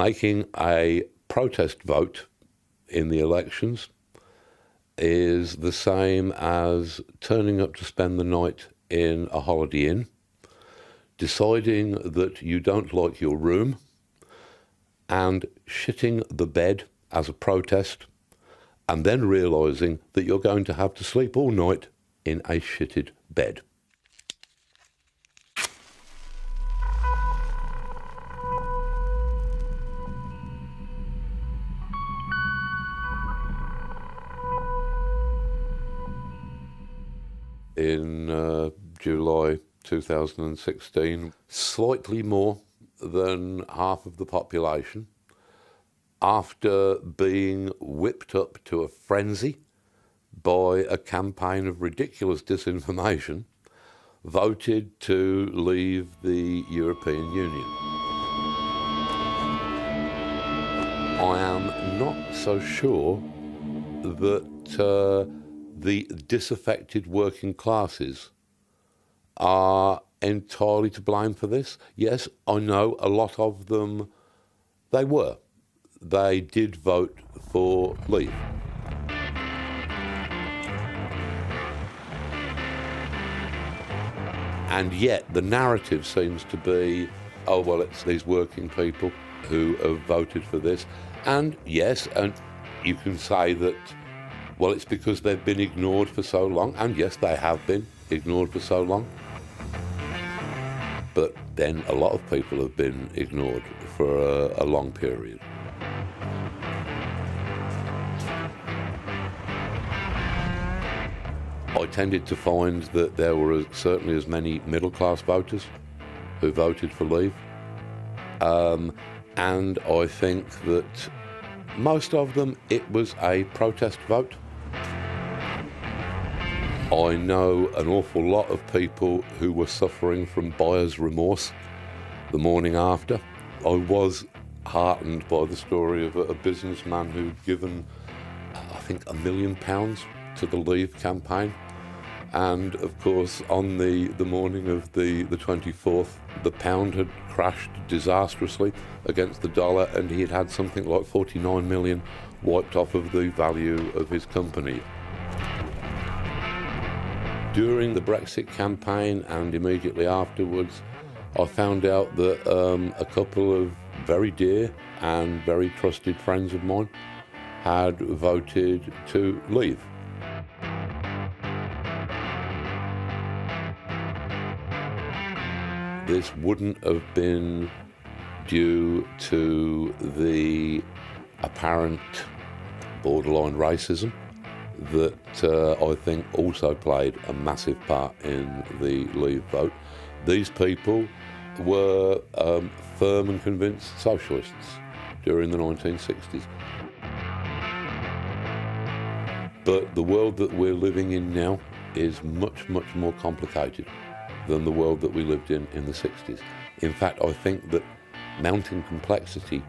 making a protest vote in the elections is the same as turning up to spend the night in a Holiday Inn, deciding that you don't like your room, and shitting the bed as a protest, and then realising that you're going to have to sleep all night in a shitted bed. In July 2016, slightly more than half of the population, after being whipped up to a frenzy by a campaign of ridiculous disinformation, voted to leave the European Union. I am not so sure that the disaffected working classes are entirely to blame for this. Yes, I know a lot of them, they did vote for leave. And yet the narrative seems to be, oh, well, it's these working people who have voted for this. And yes, and you can say that, well, it's because they've been ignored for so long. And yes, they have been ignored for so long. But then a lot of people have been ignored for a long period. I tended to find that there were certainly as many middle-class voters who voted for leave. And I think that most of them, it was a protest vote. I know an awful lot of people who were suffering from buyer's remorse the morning after. I was heartened by the story of a businessman who'd given, I think, £1 million to the Leave campaign. And of course, on the morning of the 24th, the pound had crashed disastrously against the dollar, and he had something like 49 million wiped off of the value of his company. During the Brexit campaign and immediately afterwards, I found out that a couple of very dear and very trusted friends of mine had voted to leave. This wouldn't have been due to the apparent borderline racism that I think also played a massive part in the Leave vote. These people were firm and convinced socialists during the 1960s. But the world that we're living in now is much, much more complicated than the world that we lived in the 60s. In fact, I think that mounting complexity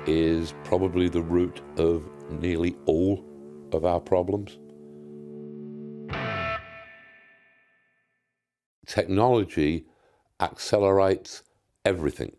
is probably the root of nearly all of our problems. Technology accelerates everything.